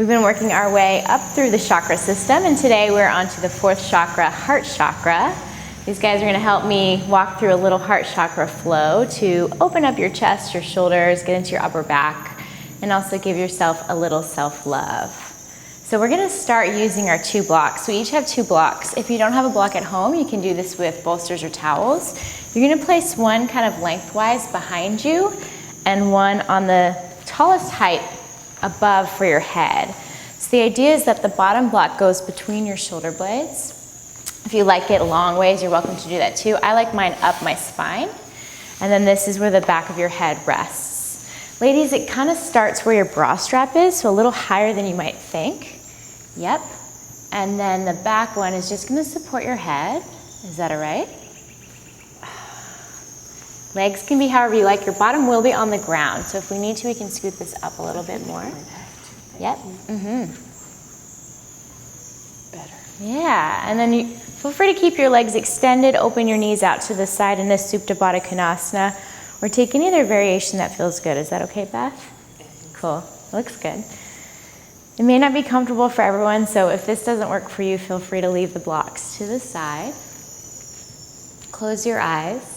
We've been working our way up through the chakra system, and today we're on to the fourth chakra, Heart Chakra. These guys are going to help me walk through a little Heart Chakra flow to open up your chest, your shoulders, get into your upper back, and also give yourself a little self-love. So we're going to start using our 2 blocks. We each have 2 blocks. If you don't have a block at home, you can do this with bolsters or towels. You're going to place one kind of lengthwise behind you and one on the tallest height above for your head. So the idea is that the bottom block goes between your shoulder blades. If you like it long ways, you're welcome to do that too. I like mine up my spine. And then this is where the back of your head rests. Ladies, it kind of starts where your bra strap is, so a little higher than you might think. Yep. And then the back one is just going to support your head. Is that all right? Legs can be however you like. Your bottom will be on the ground. So if we need to, we can scoot this up a little bit more. Yep. Better. Yeah. And then you feel free to keep your legs extended. Open your knees out to the side in this Supta Baddha Konasana. Or take any other variation that feels good. Is that okay, Beth? Cool. Looks good. It may not be comfortable for everyone, so if this doesn't work for you, feel free to leave the blocks to the side. Close your eyes.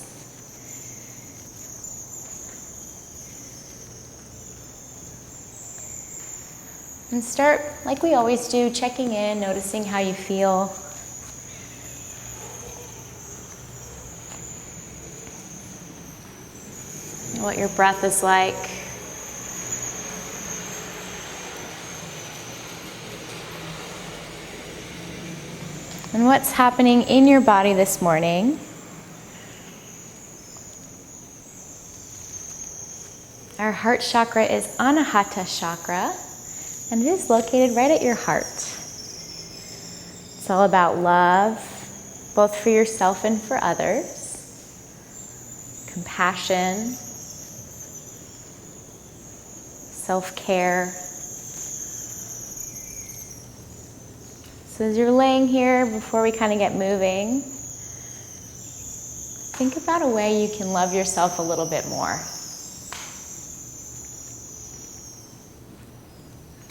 And start, like we always do, checking in, noticing how you feel. What your breath is like. And what's happening in your body this morning. Our heart chakra is Anahata chakra. And it is located right at your heart. It's all about love, both for yourself and for others. Compassion. Self-care. So as you're laying here, before we kind of get moving, think about a way you can love yourself a little bit more.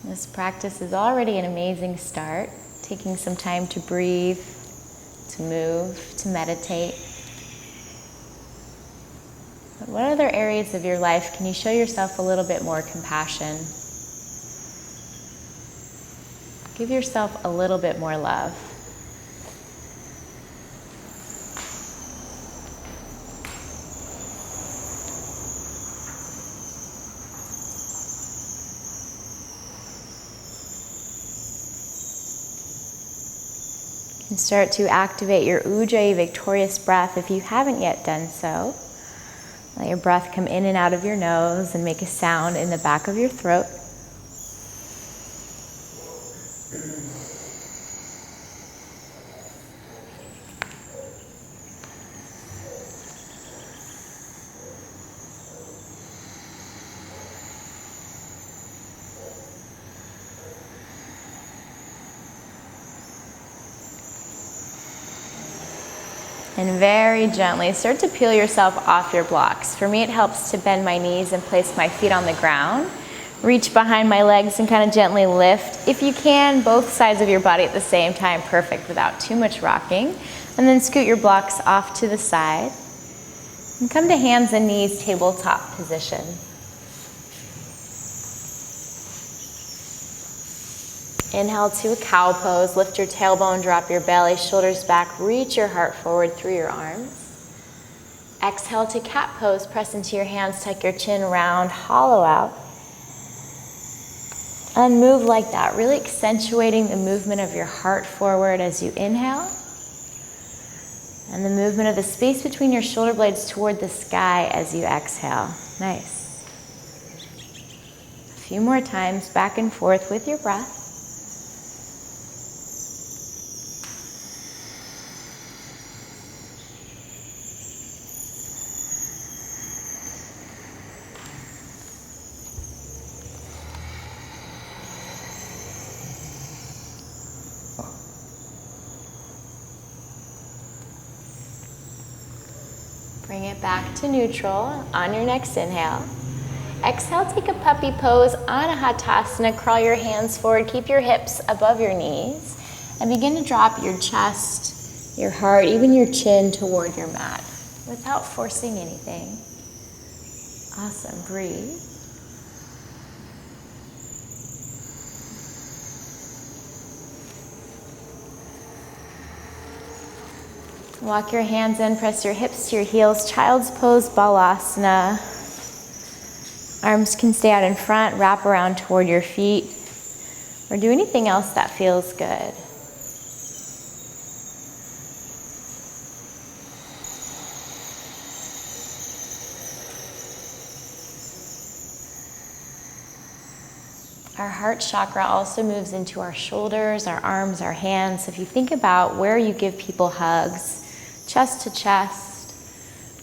This practice is already an amazing start, taking some time to breathe, to move, to meditate. But what other areas of your life can you show yourself a little bit more compassion? Give yourself a little bit more love. And start to activate your Ujjayi victorious breath if you haven't yet done so. Let your breath come in and out of your nose and make a sound in the back of your throat. And very gently start to peel yourself off your blocks. For me, it helps to bend my knees and place my feet on the ground. Reach behind my legs and kind of gently lift. If you can, both sides of your body at the same time, perfect, without too much rocking. And then scoot your blocks off to the side. And come to hands and knees, tabletop position. Inhale to a cow pose. Lift your tailbone, drop your belly, shoulders back, reach your heart forward through your arms. Exhale to cat pose. Press into your hands, tuck your chin round, hollow out. And move like that, really accentuating the movement of your heart forward as you inhale. And the movement of the space between your shoulder blades toward the sky as you exhale. Nice. A few more times, back and forth with your breath. Bring it back to neutral on your next inhale. Exhale, take a puppy pose, Anahata. Crawl your hands forward, keep your hips above your knees, and begin to drop your chest, your heart, even your chin toward your mat without forcing anything. Awesome, breathe. Walk your hands in, press your hips to your heels, child's pose, balasana. Arms can stay out in front, wrap around toward your feet, or do anything else that feels good. Our heart chakra also moves into our shoulders, our arms, our hands. So if you think about where you give people hugs, chest to chest,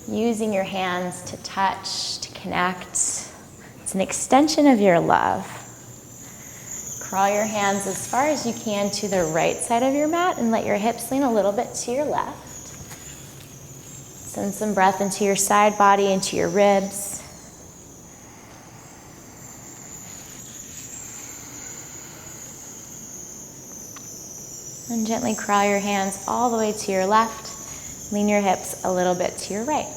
using your hands to touch, to connect. It's an extension of your love. Crawl your hands as far as you can to the right side of your mat and let your hips lean a little bit to your left. Send some breath into your side body, into your ribs. And gently crawl your hands all the way to your left. Lean your hips a little bit to your right.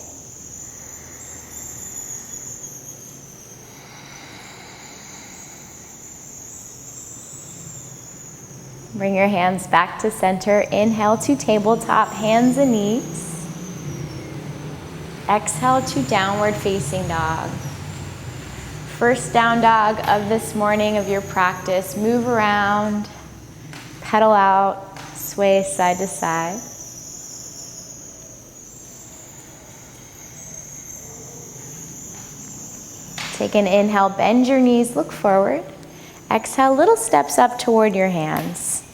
Bring your hands back to center. Inhale to tabletop, hands and knees. Exhale to downward facing dog. First down dog of this morning of your practice. Move around, pedal out, sway side to side. Take an inhale, bend your knees, look forward. Exhale, little steps up toward your hands.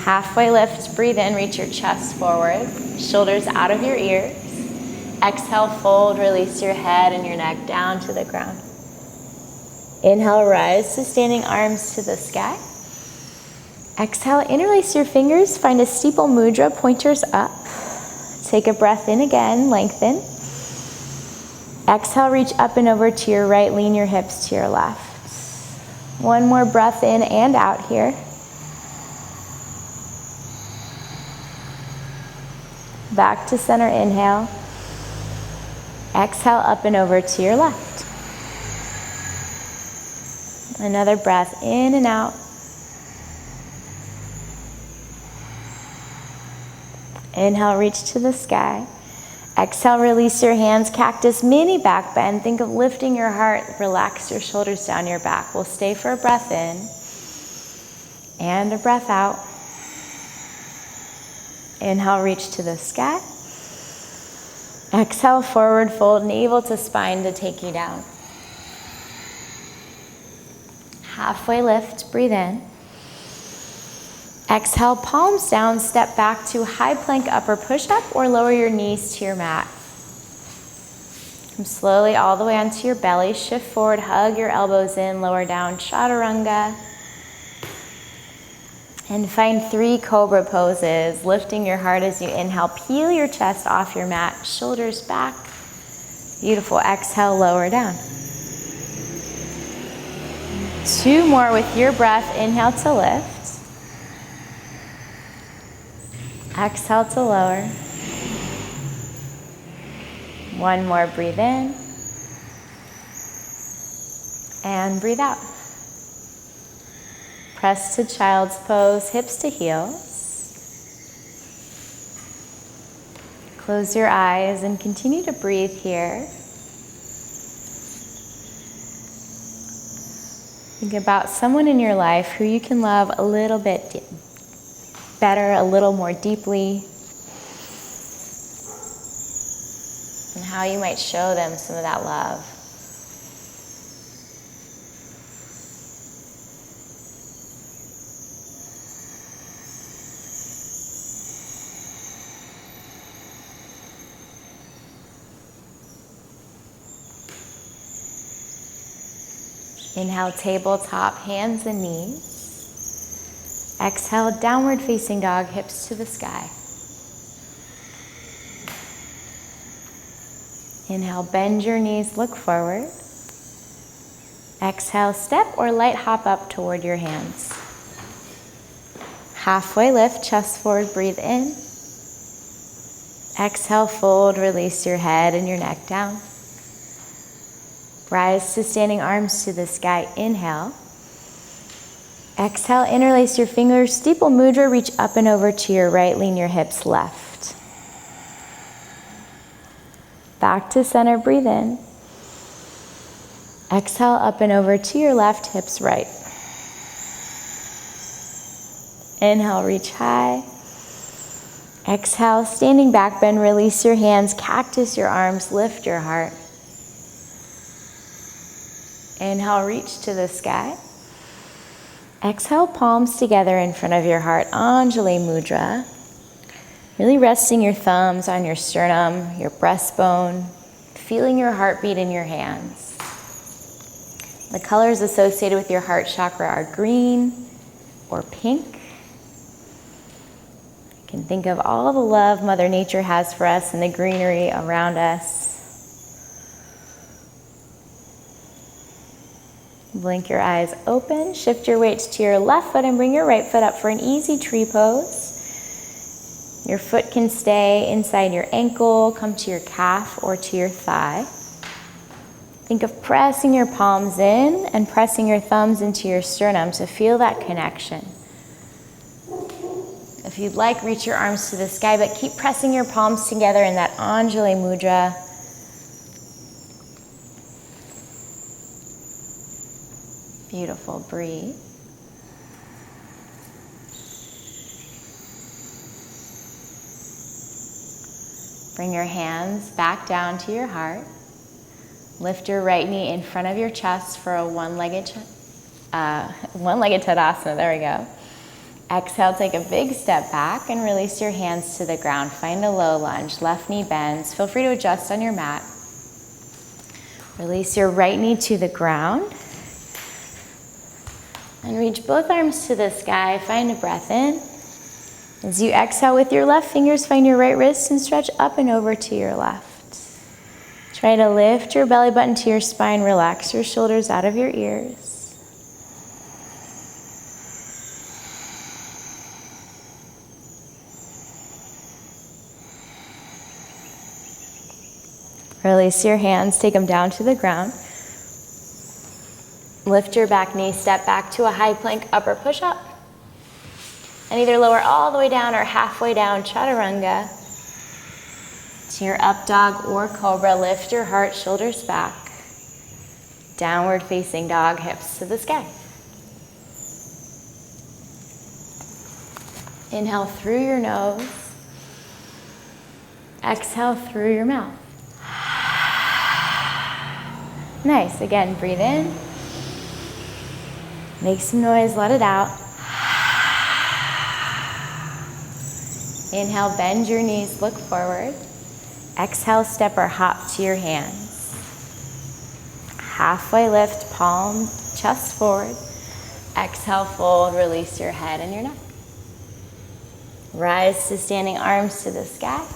Halfway lift, breathe in, reach your chest forward, shoulders out of your ears. Exhale, fold, release your head and your neck down to the ground. Inhale, rise to standing arms to the sky. Exhale, interlace your fingers, find a steeple mudra, pointers up. Take a breath in again, lengthen. Exhale, reach up and over to your right, lean your hips to your left. One more breath in and out here. Back to center, inhale. Exhale, up and over to your left. Another breath in and out. Inhale, reach to the sky. Exhale, release your hands, cactus, mini back bend. Think of lifting your heart, relax your shoulders down your back. We'll stay for a breath in and a breath out. Inhale, reach to the sky. Exhale, forward fold, navel to spine to take you down. Halfway lift, breathe in. Exhale, palms down, step back to high plank upper push-up or lower your knees to your mat. Come slowly all the way onto your belly, shift forward, hug your elbows in, lower down, chaturanga. And find 3 cobra poses, lifting your heart as you inhale, peel your chest off your mat, shoulders back. Beautiful, exhale, lower down. 2 more with your breath, inhale to lift. Exhale to lower. 1 more, breathe in. And breathe out. Press to child's pose, hips to heels. Close your eyes and continue to breathe here. Think about someone in your life who you can love a little bit better, a little more deeply, and how you might show them some of that love. Inhale, tabletop, hands and knees. Exhale, downward facing dog, hips to the sky. Inhale, bend your knees, look forward. Exhale, step or light hop up toward your hands. Halfway lift, chest forward, breathe in. Exhale, fold, release your head and your neck down. Rise to standing arms to the sky, inhale. Exhale, interlace your fingers, steeple mudra, reach up and over to your right, lean your hips left. Back to center, breathe in. Exhale, up and over to your left, hips right. Inhale, reach high. Exhale, standing back bend, release your hands, cactus your arms, lift your heart. Inhale, reach to the sky. Exhale, palms together in front of your heart, Anjali Mudra. Really resting your thumbs on your sternum, your breastbone, feeling your heartbeat in your hands. The colors associated with your heart chakra are green or pink. You can think of all the love Mother Nature has for us and the greenery around us. Blink your eyes open, shift your weights to your left foot and bring your right foot up for an easy tree pose. Your foot can stay inside your ankle, come to your calf or to your thigh. Think of pressing your palms in and pressing your thumbs into your sternum to feel that connection. If you'd like, reach your arms to the sky, but keep pressing your palms together in that Anjali Mudra. Beautiful, breathe. Bring your hands back down to your heart. Lift your right knee in front of your chest for a one-legged Tadasana. There we go. Exhale, take a big step back and release your hands to the ground. Find a low lunge. Left knee bends. Feel free to adjust on your mat. Release your right knee to the ground. And reach both arms to the sky. Find a breath in. As you exhale with your left fingers, find your right wrist and stretch up and over to your left. Try to lift your belly button to your spine. Relax your shoulders out of your ears. Release your hands, take them down to the ground. Lift your back knee, step back to a high plank, upper push-up. And either lower all the way down or halfway down, chaturanga. To your up dog or cobra, lift your heart, shoulders back. Downward facing dog, hips to the sky. Inhale through your nose. Exhale through your mouth. Nice, again, breathe in. Make some noise, let it out. Inhale, bend your knees, look forward. Exhale, step or hop to your hands. Halfway lift, palm, chest forward. Exhale, fold, release your head and your neck. Rise to standing arms to the sky.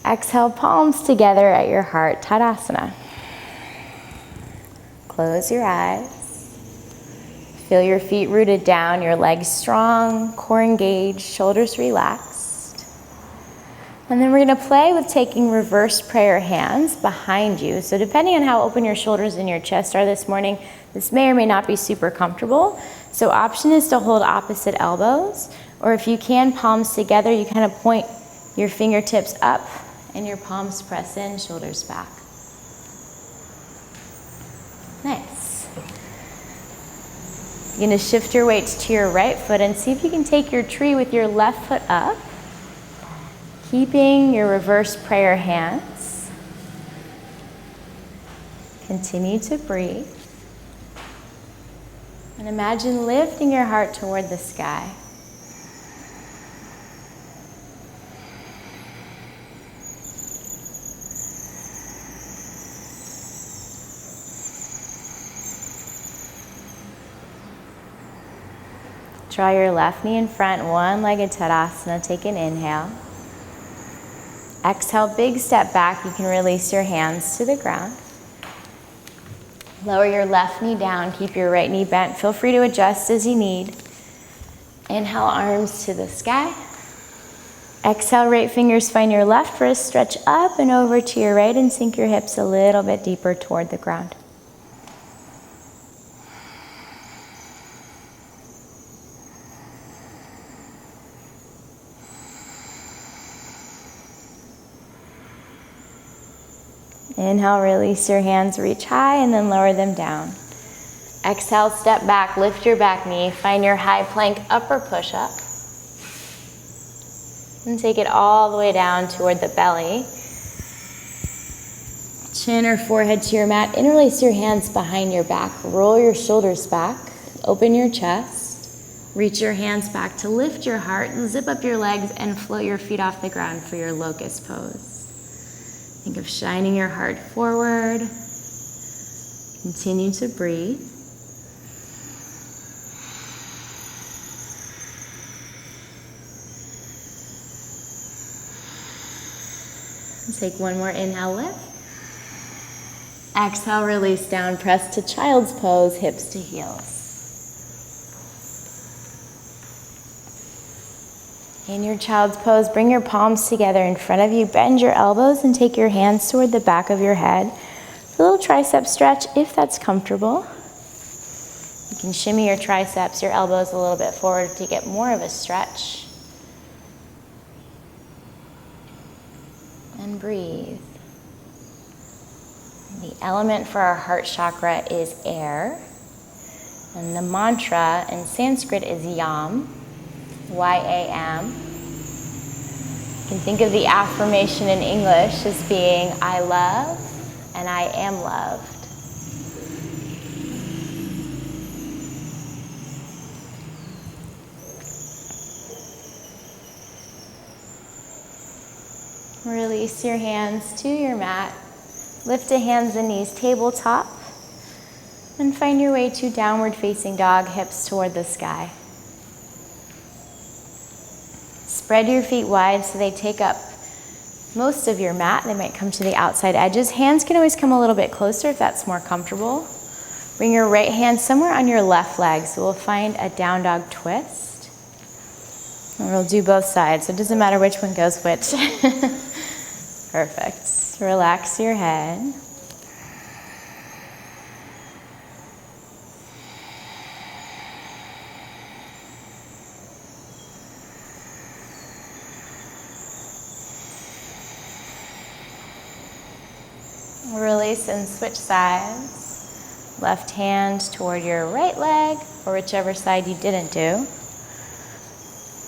Exhale, palms together at your heart, Tadasana. Close your eyes. Feel your feet rooted down, your legs strong, core engaged, shoulders relaxed. And then we're going to play with taking reverse prayer hands behind you. So depending on how open your shoulders and your chest are this morning, this may or may not be super comfortable. So option is to hold opposite elbows, or if you can, palms together, you kind of point your fingertips up and your palms press in, shoulders back. Nice. You're going to shift your weights to your right foot and see if you can take your tree with your left foot up, keeping your reverse prayer hands. Continue to breathe. And imagine lifting your heart toward the sky. Draw your left knee in front, one-legged Tadasana. Take an inhale. Exhale, big step back. You can release your hands to the ground. Lower your left knee down. Keep your right knee bent. Feel free to adjust as you need. Inhale, arms to the sky. Exhale, right fingers find your left wrist. Stretch up and over to your right and sink your hips a little bit deeper toward the ground. Inhale, release your hands, reach high, and then lower them down. Exhale, step back, lift your back knee, find your high plank upper push-up. And take it all the way down toward the belly. Chin or forehead to your mat, interlace your hands behind your back, roll your shoulders back, open your chest, reach your hands back to lift your heart, and zip up your legs and float your feet off the ground for your locust pose. Think of shining your heart forward. Continue to breathe. Take one more inhale, lift. Exhale, release down, press to child's pose, hips to heels. In your child's pose, bring your palms together in front of you, bend your elbows and take your hands toward the back of your head. A little tricep stretch if that's comfortable. You can shimmy your triceps, your elbows a little bit forward to get more of a stretch. And breathe. The element for our heart chakra is air. And the mantra in Sanskrit is yam. Y-A-M. You can think of the affirmation in English as being, I love and I am loved. Release your hands to your mat. Lift the hands and knees tabletop. And find your way to downward facing dog, hips toward the sky. Spread your feet wide so they take up most of your mat. They might come to the outside edges. Hands can always come a little bit closer if that's more comfortable. Bring your right hand somewhere on your left leg. So we'll find a down dog twist. And we'll do both sides. So it doesn't matter which one goes which. Perfect. Relax your head. Release and switch sides. Left hand toward your right leg or whichever side you didn't do.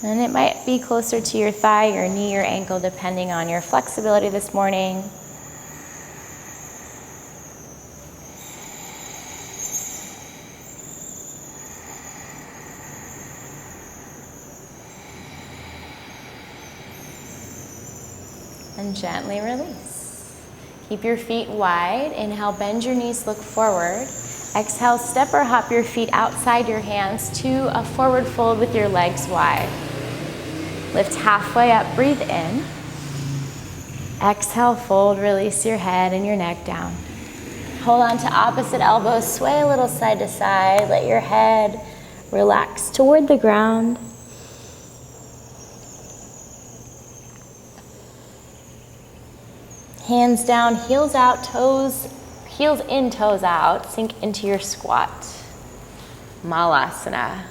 And it might be closer to your thigh, your knee, your ankle, depending on your flexibility this morning. And gently release. Keep your feet wide. Inhale, bend your knees, look forward. Exhale, step or hop your feet outside your hands to a forward fold with your legs wide. Lift halfway up, breathe in. Exhale, fold, release your head and your neck down. Hold on to opposite elbows, sway a little side to side. Let your head relax toward the ground. Hands down, heels out, heels in, toes out. Sink into your squat. Malasana.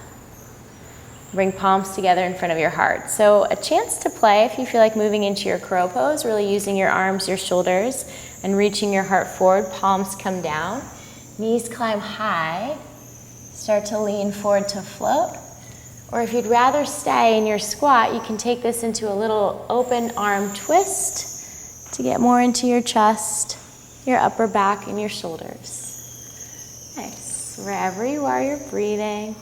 Bring palms together in front of your heart. So a chance to play if you feel like moving into your crow pose, really using your arms, your shoulders, and reaching your heart forward. Palms come down. Knees climb high. Start to lean forward to float. Or if you'd rather stay in your squat, you can take this into a little open arm twist to get more into your chest, your upper back, and your shoulders. Nice. Wherever you are, you're breathing.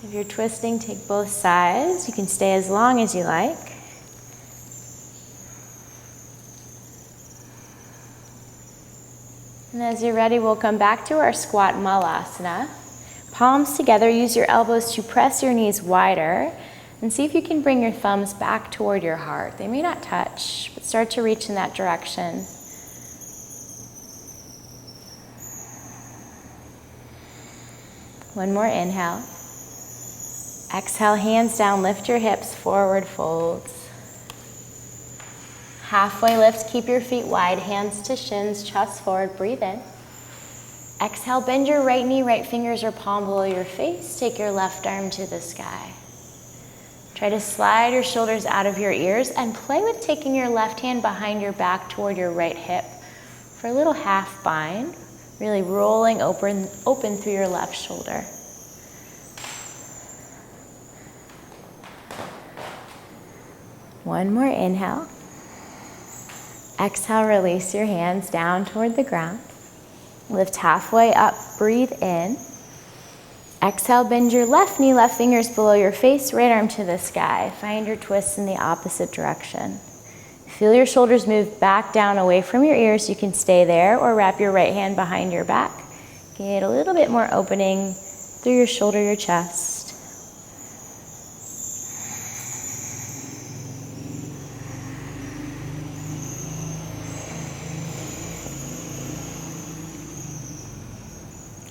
If you're twisting, take both sides. You can stay as long as you like. And as you're ready, we'll come back to our squat malasana. Palms together, use your elbows to press your knees wider. And see if you can bring your thumbs back toward your heart. They may not touch, but start to reach in that direction. One more inhale. Exhale, hands down, lift your hips, forward folds. Halfway lift, keep your feet wide, hands to shins, chest forward, breathe in. Exhale, bend your right knee, right fingers or palm below your face. Take your left arm to the sky. Try to slide your shoulders out of your ears and play with taking your left hand behind your back toward your right hip for a little half bind, really rolling open through your left shoulder. One more inhale. Exhale, release your hands down toward the ground. Lift halfway up, breathe in. Exhale, bend your left knee, left fingers below your face, right arm to the sky. Find your twist in the opposite direction. Feel your shoulders move back down away from your ears. You can stay there or wrap your right hand behind your back. Get a little bit more opening through your shoulder, your chest.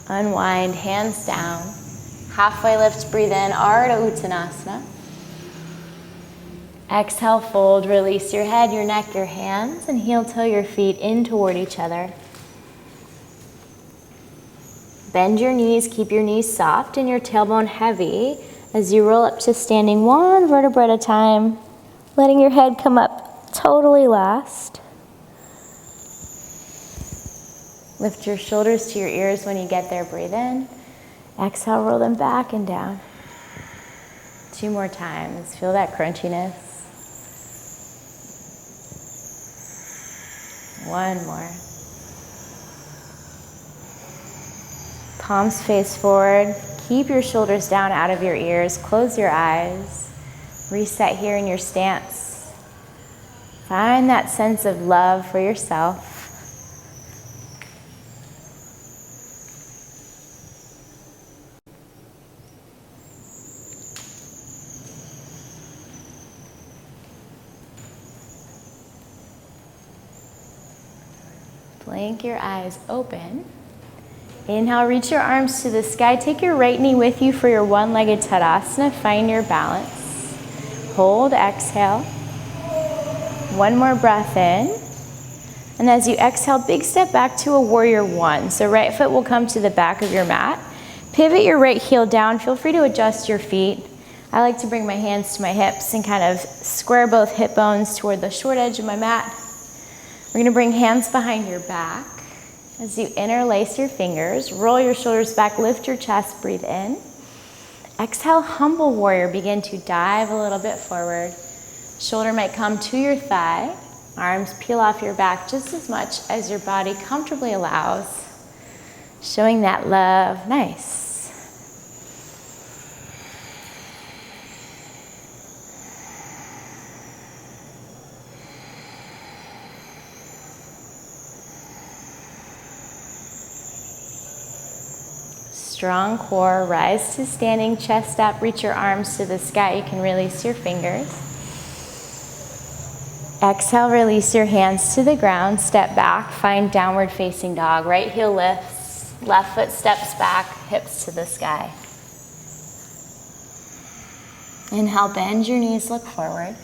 Unwind, hands down. Halfway lift, breathe in, Ardha Uttanasana. Exhale, fold, release your head, your neck, your hands, and heel toe your feet in toward each other. Bend your knees, keep your knees soft and your tailbone heavy as you roll up to standing one vertebra at a time, letting your head come up totally last. Lift your shoulders to your ears when you get there, breathe in. Exhale, roll them back and down. 2 more times, feel that crunchiness. 1 more. Palms face forward. Keep your shoulders down out of your ears. Close your eyes. Reset here in your stance. Find that sense of love for yourself. Blink your eyes open. Inhale, reach your arms to the sky. Take your right knee with you for your one-legged Tadasana. Find your balance. Hold, exhale. 1 more breath in. And as you exhale, big step back to a warrior 1. So right foot will come to the back of your mat. Pivot your right heel down. Feel free to adjust your feet. I like to bring my hands to my hips and kind of square both hip bones toward the short edge of my mat. We're going to bring hands behind your back. As you interlace your fingers, roll your shoulders back, lift your chest, breathe in. Exhale, humble warrior. Begin to dive a little bit forward. Shoulder might come to your thigh. Arms peel off your back just as much as your body comfortably allows. Showing that love. Nice. Strong core, rise to standing, chest up, reach your arms to the sky. You can release your fingers. Exhale, release your hands to the ground, step back, find downward facing dog. Right heel lifts, left foot steps back, hips to the sky. Inhale, bend your knees, look forward.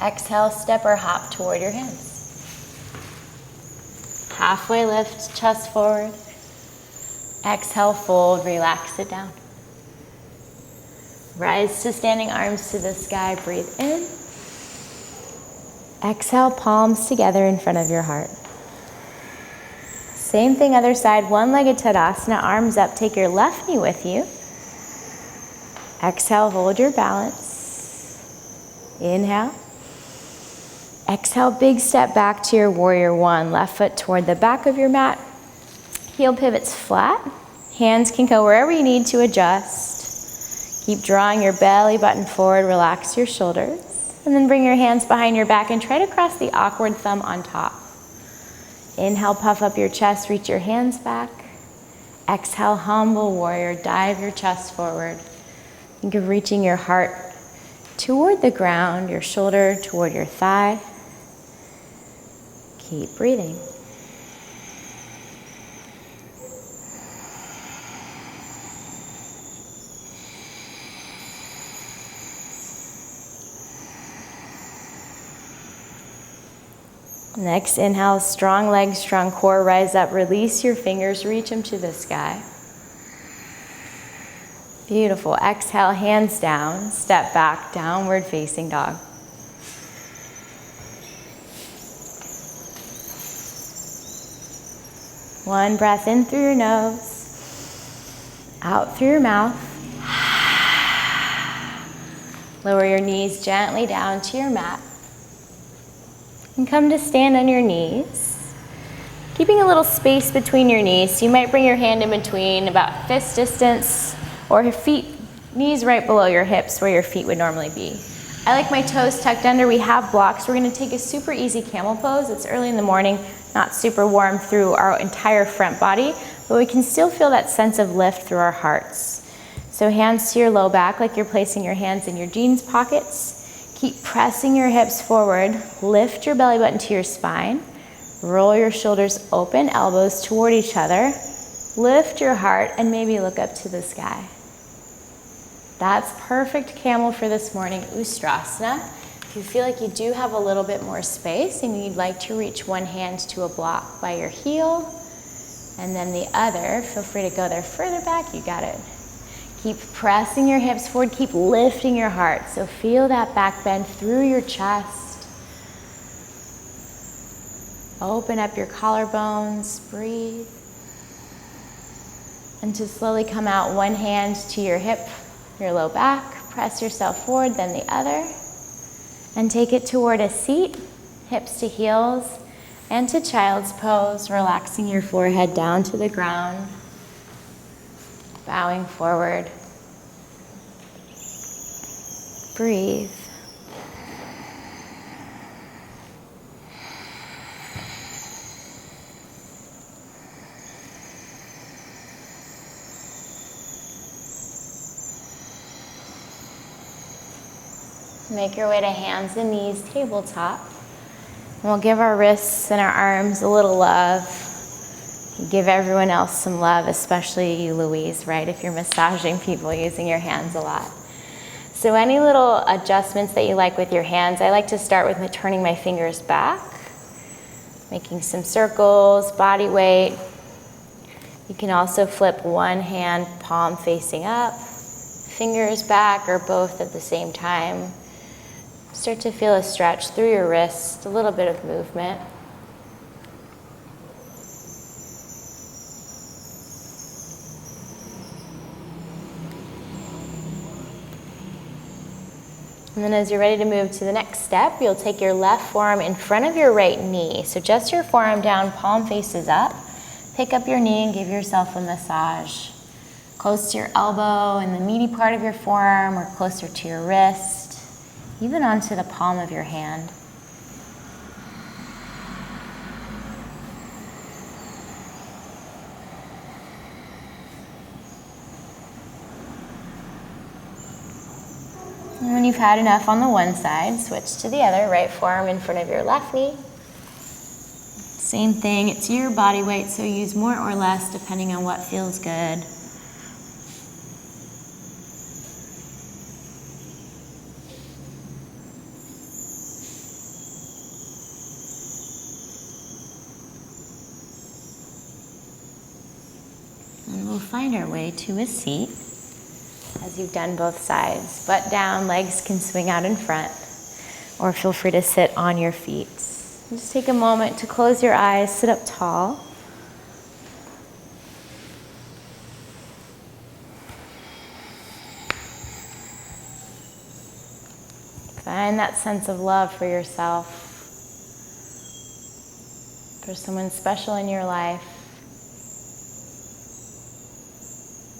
Exhale, step or hop toward your hands. Halfway lift, chest forward. Exhale, fold, relax it down. Rise to standing, arms to the sky, breathe in. Exhale, palms together in front of your heart. Same thing, other side, one-legged Tadasana, arms up, take your left knee with you. Exhale, hold your balance. Inhale. Exhale, big step back to your warrior 1, left foot toward the back of your mat. Heel pivots flat. Hands can go wherever you need to adjust. Keep drawing your belly button forward, relax your shoulders. And then bring your hands behind your back and try to cross the awkward thumb on top. Inhale, puff up your chest, reach your hands back. Exhale, humble warrior, dive your chest forward. Think of reaching your heart toward the ground, your shoulder toward your thigh. Keep breathing. Next, inhale, strong legs, strong core, rise up, release your fingers, reach them to the sky. Beautiful. Exhale, hands down, step back, downward facing dog. One breath in through your nose, out through your mouth. Lower your knees gently down to your mat. And come to stand on your knees, keeping a little space between your knees. So you might bring your hand in between, about fist distance, or your feet, knees right below your hips where your feet would normally be. I like my toes tucked under. We have blocks. We're going to take a super easy camel pose. It's early in the morning, not super warm through our entire front body, but we can still feel that sense of lift through our hearts. So hands to your low back like you're placing your hands in your jeans pockets. Keep pressing your hips forward, lift your belly button to your spine, roll your shoulders open, elbows toward each other, lift your heart, and maybe look up to the sky. That's perfect camel for this morning, Ustrasana. If you feel like you do have a little bit more space and you'd like to reach one hand to a block by your heel, and then the other, feel free to go there further back, you got it. Keep pressing your hips forward, keep lifting your heart. So feel that back bend through your chest. Open up your collarbones, breathe. And to slowly come out, one hand to your hip, your low back, press yourself forward, then the other. And take it toward a seat, hips to heels, and to child's pose, relaxing your forehead down to the ground. Bowing forward. Breathe. Make your way to hands and knees, tabletop. And we'll give our wrists and our arms a little love. Give everyone else some love, especially you, Louise, right? If you're massaging people using your hands a lot. So any little adjustments that you like with your hands, I like to start with turning my fingers back, making some circles, body weight. You can also flip one hand, palm facing up, fingers back, or both at the same time. Start to feel a stretch through your wrist, a little bit of movement. And then as you're ready to move to the next step, you'll take your left forearm in front of your right knee. So just your forearm down, palm faces up. Pick up your knee and give yourself a massage. Close to your elbow and the meaty part of your forearm, or closer to your wrist, even onto the palm of your hand. And when you've had enough on the one side, switch to the other, right forearm in front of your left knee. Same thing, it's your body weight, so use more or less depending on what feels good. And we'll find our way to a seat. As you've done both sides, butt down, legs can swing out in front, or feel free to sit on your feet. Just take a moment to close your eyes, sit up tall. Find that sense of love for yourself, for someone special in your life.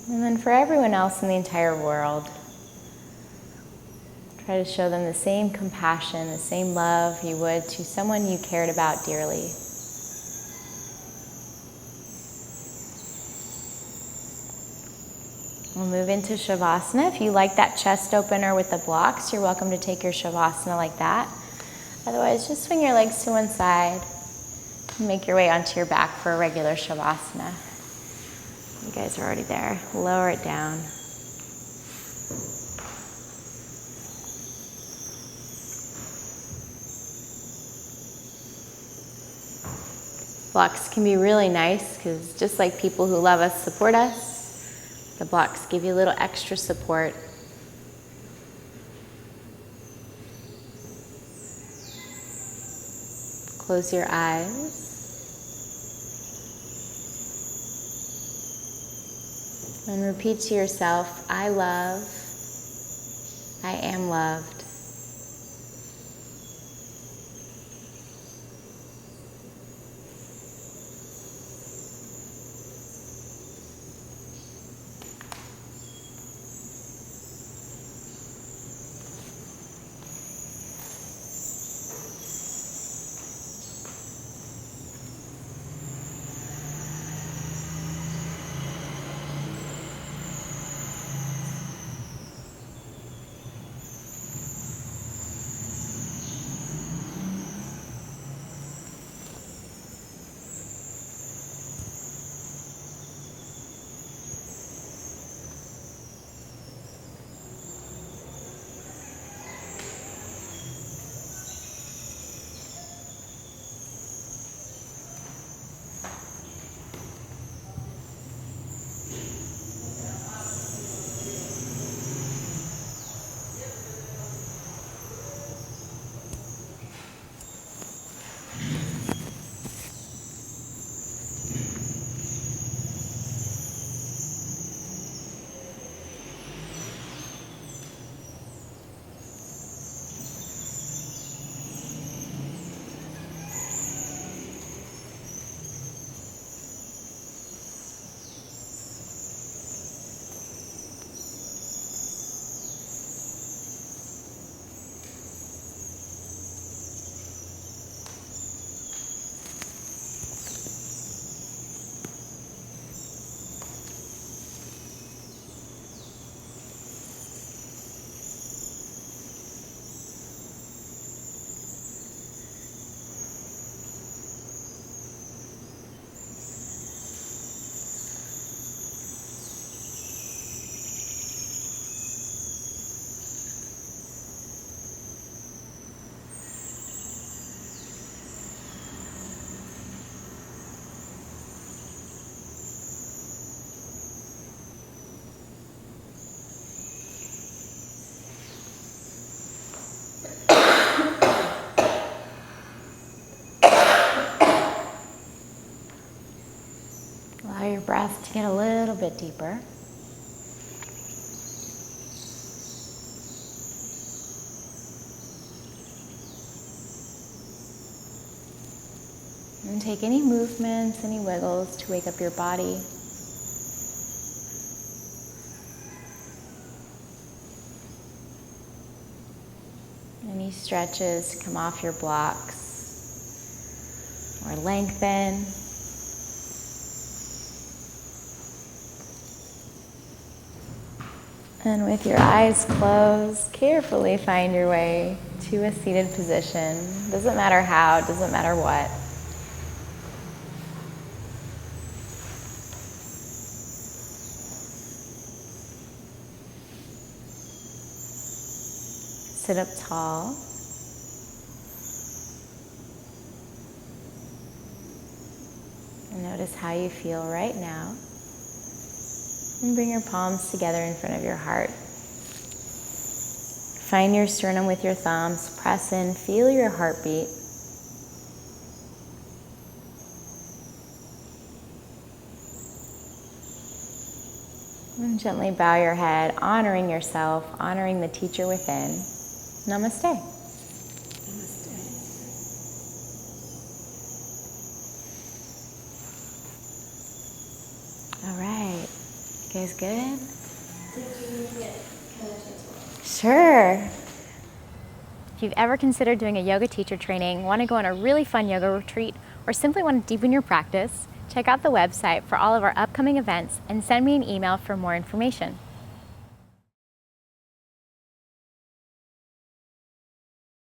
And then for everyone else in the entire world, try to show them the same compassion, the same love you would to someone you cared about dearly. We'll move into Shavasana. If you like that chest opener with the blocks, you're welcome to take your Shavasana like that. Otherwise, just swing your legs to one side and make your way onto your back for a regular Shavasana. You guys are already there. Lower it down. Blocks can be really nice because just like people who love us support us, the blocks give you a little extra support. Close your eyes. And repeat to yourself, I love, I am loved. Allow your breath to get a little bit deeper. And take any movements, any wiggles to wake up your body. Any stretches to come off your blocks or lengthen. And with your eyes closed, carefully find your way to a seated position. Doesn't matter how, doesn't matter what. Sit up tall. And notice how you feel right now. And bring your palms together in front of your heart. Find your sternum with your thumbs. Press in, feel your heartbeat. And gently bow your head, honoring yourself, honoring the teacher within. Namaste. All right. You guys good? Sure. If you've ever considered doing a yoga teacher training, want to go on a really fun yoga retreat, or simply want to deepen your practice, Check out the website for all of our upcoming events and send me an email for more information.